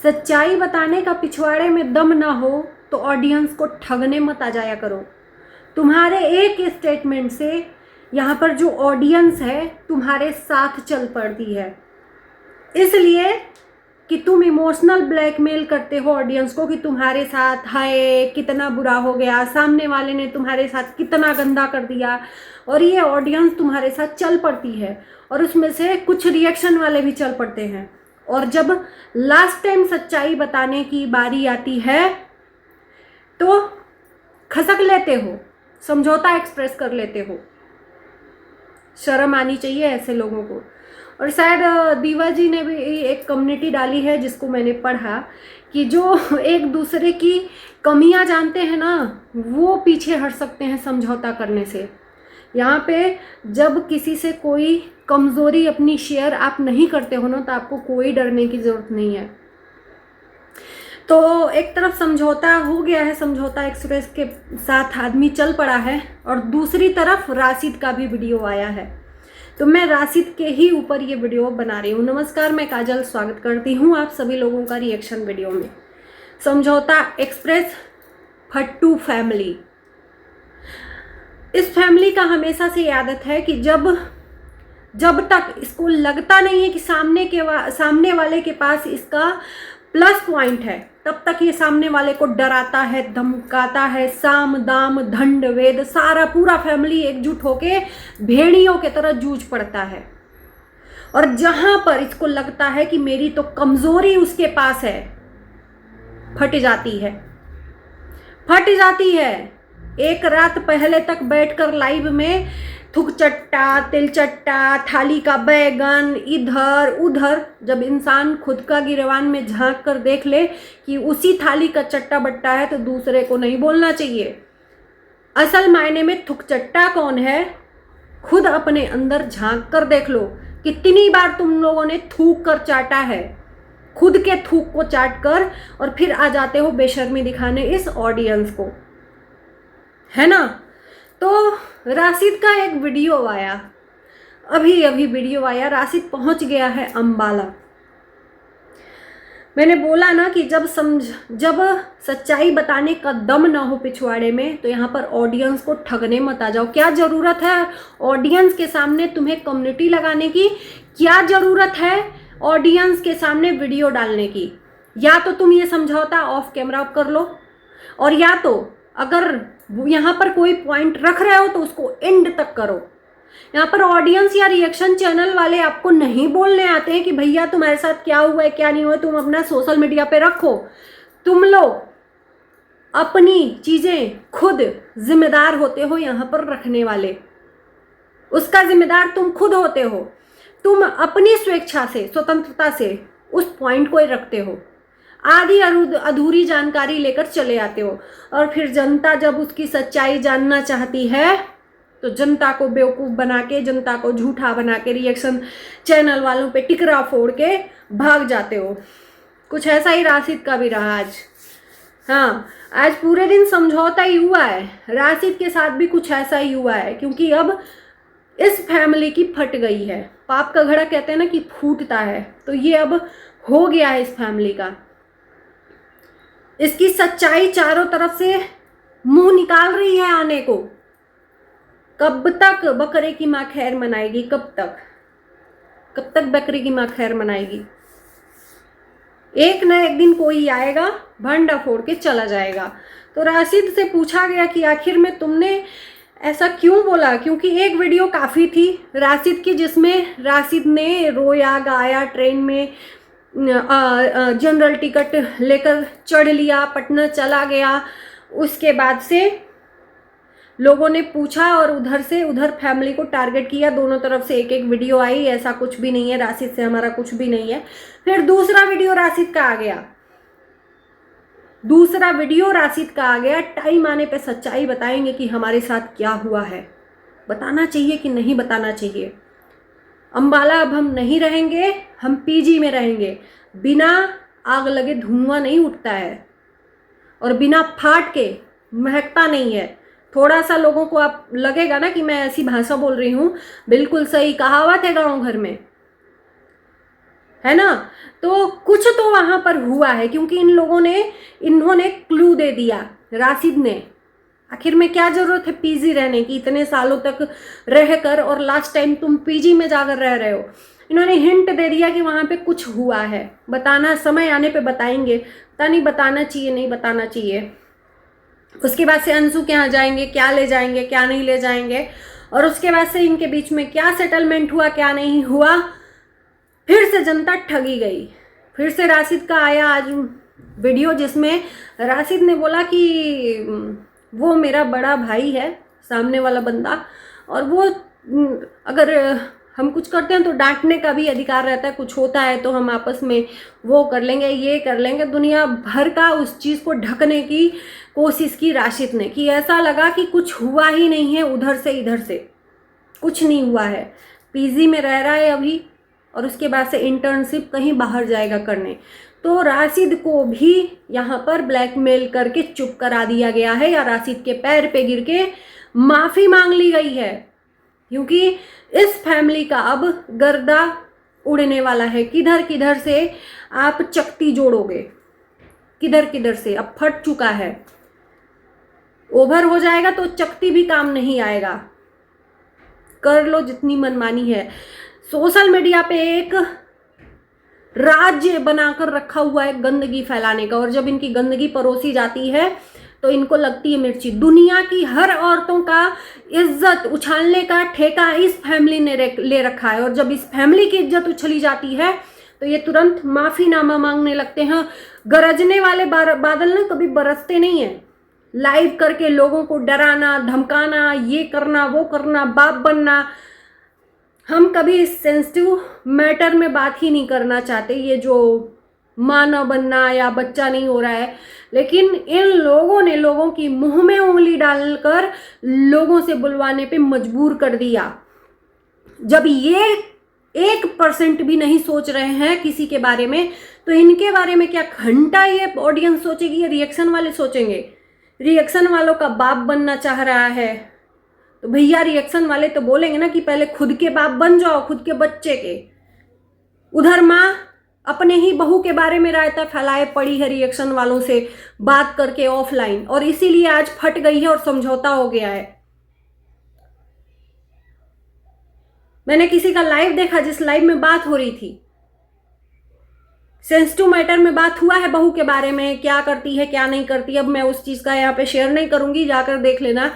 सच्चाई बताने का पिछवाड़े में दम ना हो तो ऑडियंस को ठगने मत आ जाया करो। तुम्हारे एक स्टेटमेंट से यहाँ पर जो ऑडियंस है तुम्हारे साथ चल पड़ती है, इसलिए कि तुम इमोशनल ब्लैकमेल करते हो ऑडियंस को कि तुम्हारे साथ हाय कितना बुरा हो गया, सामने वाले ने तुम्हारे साथ कितना गंदा कर दिया, और ये ऑडियंस तुम्हारे साथ चल पड़ती है और उसमें से कुछ रिएक्शन वाले भी चल पड़ते हैं। और जब लास्ट टाइम सच्चाई बताने की बारी आती है तो खसक लेते हो, समझौता एक्सप्रेस कर लेते हो। शर्म आनी चाहिए ऐसे लोगों को। और शायद दीवा जी ने भी एक कम्युनिटी डाली है जिसको मैंने पढ़ा कि जो एक दूसरे की कमियां जानते हैं ना वो पीछे हट सकते हैं समझौता करने से। यहाँ पे जब किसी से कोई कमज़ोरी अपनी शेयर आप नहीं करते हो ना तो आपको कोई डरने की ज़रूरत नहीं है। तो एक तरफ समझौता हो गया है, समझौता एक्सप्रेस के साथ आदमी चल पड़ा है, और दूसरी तरफ राशिद का भी वीडियो आया है। तो मैं राशिद के ही ऊपर ये वीडियो बना रही हूँ। नमस्कार, मैं काजल स्वागत करती हूँ आप सभी लोगों का रिएक्शन वीडियो में। समझौता एक्सप्रेस फट्टू फैमिली, इस फैमिली का हमेशा से आदत है कि जब तक इसको लगता नहीं है कि सामने वाले के पास इसका प्लस पॉइंट है तब तक ये सामने वाले को डराता है, धमकाता है। साम दाम दंड वेद सारा पूरा फैमिली एकजुट होके भेड़ियों के तरह जूझ पड़ता है। और जहां पर इसको लगता है कि मेरी तो कमजोरी उसके पास है, फट जाती है। एक रात पहले तक बैठकर लाइव में थुक चट्टा, तिल चट्टा, थाली का बैगन, इधर उधर। जब इंसान खुद का गिरवान में झांक कर देख ले कि उसी थाली का चट्टा बट्टा है तो दूसरे को नहीं बोलना चाहिए। असल मायने में थुक चट्टा कौन है, खुद अपने अंदर झांक कर देख लो। कितनी बार तुम लोगों ने थूक कर चाटा है, खुद के थूक को चाट कर, और फिर आ जाते हो बेशर्मी दिखाने इस ऑडियंस को, है ना। तो राशिद का एक वीडियो आया, अभी वीडियो आया। राशिद पहुंच गया है अंबाला। मैंने बोला ना कि जब सच्चाई बताने का दम ना हो पिछवाड़े में तो यहाँ पर ऑडियंस को ठगने मत आ जाओ। क्या ज़रूरत है ऑडियंस के सामने तुम्हें कम्युनिटी लगाने की? क्या ज़रूरत है ऑडियंस के सामने वीडियो डालने की? या तो तुम ये समझौता ऑफ कैमरा कर लो, और या तो अगर यहाँ पर कोई पॉइंट रख रहे हो तो उसको एंड तक करो। यहाँ पर ऑडियंस या रिएक्शन चैनल वाले आपको नहीं बोलने आते हैं कि भैया तुम्हारे साथ क्या हुआ है क्या नहीं हुआ, तुम अपना सोशल मीडिया पे रखो। तुम लोग अपनी चीज़ें खुद जिम्मेदार होते हो, यहाँ पर रखने वाले उसका जिम्मेदार तुम खुद होते हो। तुम अपनी स्वेच्छा से, स्वतंत्रता से उस पॉइंट को रखते हो, आधी अधूरी जानकारी लेकर चले आते हो। और फिर जनता जब उसकी सच्चाई जानना चाहती है तो जनता को बेवकूफ़ बना के, जनता को झूठा बना के, रिएक्शन चैनल वालों पे टिकरा फोड़ के भाग जाते हो। कुछ ऐसा ही राशिद का भी रहा आज। हाँ, आज पूरे दिन समझौता ही हुआ है। राशिद के साथ भी कुछ ऐसा ही हुआ है, क्योंकि अब इस फैमिली की फट गई है। पाप का घड़ा कहते हैं ना कि फूटता है, तो ये अब हो गया है इस फैमिली का। इसकी सच्चाई चारों तरफ से मुंह निकाल रही है आने को। कब तक बकरे की माँ खैर मनाएगी? कब तक बकरे की माँ खैर मनाएगी? एक न एक दिन कोई आएगा, भंडा फोड़ के चला जाएगा। तो राशिद से पूछा गया कि आखिर में तुमने ऐसा क्यों बोला, क्योंकि एक वीडियो काफ़ी थी राशिद की जिसमें राशिद ने रोया गाया, ट्रेन में जनरल टिकट लेकर चढ़ लिया, पटना चला गया। उसके बाद से लोगों ने पूछा और उधर फैमिली को टारगेट किया। दोनों तरफ से एक एक वीडियो आई, ऐसा कुछ भी नहीं है, राशिद से हमारा कुछ भी नहीं है। फिर दूसरा वीडियो राशिद का आ गया। टाइम आने पे सच्चाई बताएंगे कि हमारे साथ क्या हुआ है। बताना चाहिए कि नहीं बताना चाहिए। अंबाला अब हम नहीं रहेंगे, हम पीजी में रहेंगे। बिना आग लगे धुआं नहीं उठता है, और बिना फाट के महकता नहीं है। थोड़ा सा लोगों को आप लगेगा ना कि मैं ऐसी भाषा बोल रही हूँ, बिल्कुल सही कहावत है गांव घर में। है ना। तो कुछ तो वहां पर हुआ है, क्योंकि इन्होंने क्लू दे दिया राशिद ने। आखिर में क्या जरूरत है पीजी रहने की, इतने सालों तक रहकर, और लास्ट टाइम तुम पीजी में जाकर रह रहे हो। इन्होंने हिंट दे दिया कि वहां पे कुछ हुआ है, बताना समय आने पे बताएंगे, पता नहीं बताना चाहिए नहीं बताना चाहिए। उसके बाद से अंशु के यहाँ जाएंगे, क्या ले जाएंगे क्या नहीं ले जाएंगे, और उसके बाद से इनके बीच में क्या सेटलमेंट हुआ क्या नहीं हुआ। फिर से जनता ठगी गई। फिर से राशिद का आया आज वीडियो, जिसमें राशिद ने बोला कि वो मेरा बड़ा भाई है सामने वाला बंदा, और वो अगर हम कुछ करते हैं तो डांटने का भी अधिकार रहता है, कुछ होता है तो हम आपस में वो कर लेंगे, ये कर लेंगे। दुनिया भर का उस चीज़ को ढकने की कोशिश की राशिद ने, कि ऐसा लगा कि कुछ हुआ ही नहीं है, उधर से इधर से कुछ नहीं हुआ है। पीजी में रह रहा है अभी, और उसके बाद से इंटर्नशिप कहीं बाहर जाएगा करने। तो राशिद को भी यहाँ पर ब्लैकमेल करके चुप करा दिया गया है, या राशिद के पैर पे गिर के माफ़ी मांग ली गई है, क्योंकि इस फैमिली का अब गर्दा उड़ने वाला है। किधर किधर से आप चकती जोड़ोगे, किधर किधर से, अब फट चुका है। ओवर हो जाएगा तो चकती भी काम नहीं आएगा, कर लो जितनी मनमानी है। सोशल मीडिया पे एक राज्य बनाकर रखा हुआ है गंदगी फैलाने का, और जब इनकी गंदगी परोसी जाती है तो इनको लगती है मिर्ची। दुनिया की हर औरतों का इज्जत उछालने का ठेका इस फैमिली ने ले रखा है, और जब इस फैमिली की इज्जत उछली जाती है तो ये तुरंत माफीनामा मांगने लगते हैं। गरजने वाले बादल ना कभी बरसते नहीं है। लाइव करके लोगों को डराना धमकाना, ये करना वो करना, बाप बनना, हम कभी इस सेंसिटिव मैटर में बात ही नहीं करना चाहते, ये जो माँ न बनना या बच्चा नहीं हो रहा है। लेकिन इन लोगों ने लोगों की मुंह में उंगली डालकर लोगों से बुलवाने पे मजबूर कर दिया। जब ये 1% भी नहीं सोच रहे हैं किसी के बारे में, तो इनके बारे में क्या घंटा ये ऑडियंस सोचेगी, ये रिएक्शन वाले सोचेंगे। रिएक्शन वालों का बाप बनना चाह रहा है तो भैया रिएक्शन वाले तो बोलेंगे ना कि पहले खुद के बाप बन जाओ, खुद के बच्चे के। उधर माँ अपने ही बहू के बारे में रायता फैलाए पड़ी है रिएक्शन वालों से बात करके ऑफलाइन, और इसीलिए आज फट गई है और समझौता हो गया है। मैंने किसी का लाइव देखा जिस लाइव में बात हो रही थी, सेंसिटिव मैटर में बात हुआ है बहू के बारे में, क्या करती है क्या नहीं करती। अब मैं उस चीज का यहाँ पे शेयर नहीं करूंगी, जाकर देख लेना।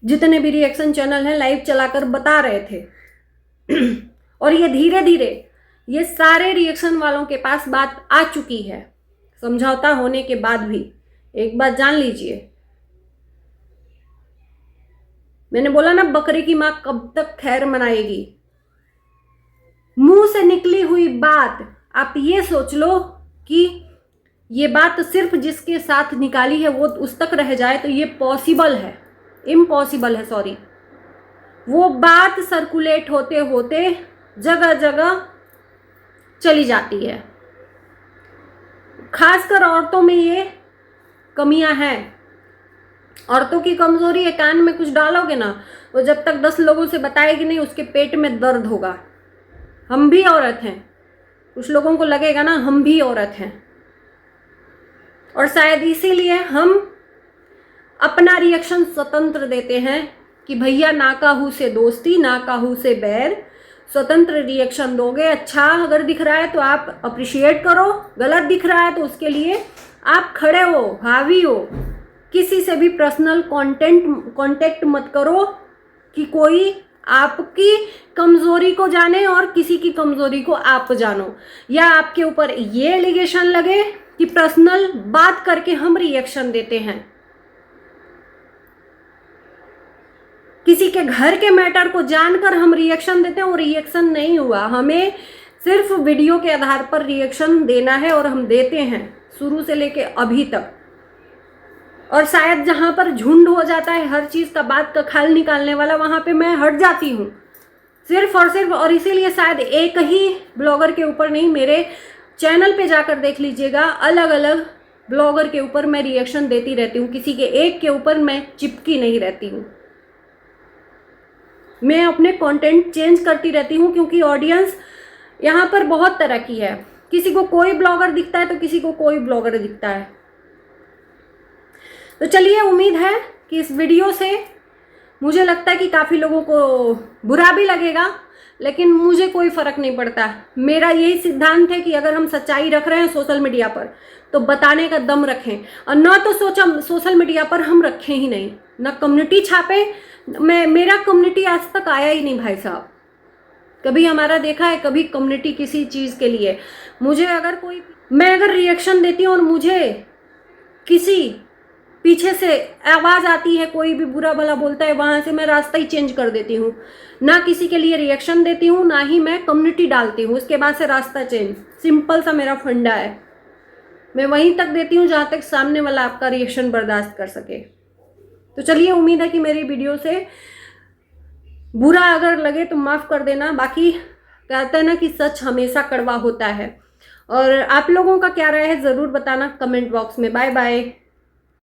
जितने भी रिएक्शन चैनल हैं लाइव चलाकर बता रहे थे और ये धीरे धीरे ये सारे रिएक्शन वालों के पास बात आ चुकी है, समझौता होने के बाद भी। एक बात जान लीजिए, मैंने बोला ना बकरी की माँ कब तक खैर मनाएगी। मुंह से निकली हुई बात आप ये सोच लो कि ये बात सिर्फ जिसके साथ निकाली है वो उस तक रह जाए, तो ये पॉसिबल है, इम्पॉसिबल है, सॉरी। वो बात सर्कुलेट होते होते जगह जगह चली जाती है। खासकर औरतों में ये कमियां हैं। औरतों की कमजोरी है, कान में कुछ डालोगे ना, वो जब तक 10 लोगों से बताएगी नहीं उसके पेट में दर्द होगा। हम भी औरत हैं, कुछ लोगों को लगेगा ना हम भी औरत हैं, और शायद इसीलिए हम अपना रिएक्शन स्वतंत्र देते हैं कि भैया ना काहू से दोस्ती ना काहू से बैर, स्वतंत्र रिएक्शन दोगे। अच्छा अगर दिख रहा है तो आप अप्रिशिएट करो, गलत दिख रहा है तो उसके लिए आप खड़े हो, हावी हो। किसी से भी पर्सनल कांटेक्ट मत करो कि कोई आपकी कमजोरी को जाने और किसी की कमजोरी को आप जानो, या आपके ऊपर ये एलिगेशन लगे कि पर्सनल बात करके हम रिएक्शन देते हैं। किसी के घर के मैटर को जानकर हम रिएक्शन देते हैं, वो रिएक्शन नहीं हुआ। हमें सिर्फ वीडियो के आधार पर रिएक्शन देना है और हम देते हैं शुरू से लेके अभी तक। और शायद जहां पर झुंड हो जाता है हर चीज का बात का खाल निकालने वाला, वहां पे मैं हट जाती हूँ सिर्फ और सिर्फ। और इसीलिए शायद एक ही ब्लॉगर के ऊपर नहीं, मेरे चैनल पे जाकर देख लीजिएगा, अलग अलग ब्लॉगर के ऊपर मैं रिएक्शन देती रहती हूँ, किसी के एक के ऊपर मैं चिपकी नहीं रहती हूँ। मैं अपने कंटेंट चेंज करती रहती हूँ, क्योंकि ऑडियंस यहाँ पर बहुत तरह की है, किसी को कोई ब्लॉगर दिखता है तो किसी को कोई ब्लॉगर दिखता है। तो चलिए, उम्मीद है कि इस वीडियो से, मुझे लगता है कि काफ़ी लोगों को बुरा भी लगेगा, लेकिन मुझे कोई फ़र्क नहीं पड़ता। मेरा यही सिद्धांत है कि अगर हम सच्चाई रख रहे हैं सोशल मीडिया पर तो बताने का दम रखें, और ना तो सोशल मीडिया पर हम रखें ही नहीं, ना कम्युनिटी छापे। मेरा कम्युनिटी आज तक आया ही नहीं भाई साहब, कभी हमारा देखा है कभी कम्युनिटी किसी चीज़ के लिए। मुझे अगर मैं अगर रिएक्शन देती हूँ और मुझे किसी पीछे से आवाज़ आती है, कोई भी बुरा भला बोलता है, वहाँ से मैं रास्ता ही चेंज कर देती हूँ। ना किसी के लिए रिएक्शन देती हूँ, ना ही मैं कम्युनिटी डालती हूँ, उसके बाद से रास्ता चेंज। सिंपल सा मेरा फंडा है, मैं वहीं तक देती हूँ जहाँ तक सामने वाला आपका रिएक्शन बर्दाश्त कर सके। तो चलिए, उम्मीद है कि मेरी वीडियो से बुरा अगर लगे तो माफ़ कर देना। बाकी कहते हैं ना कि सच हमेशा कड़वा होता है। और आप लोगों का क्या राय है ज़रूर बताना कमेंट बॉक्स में। Bye bye.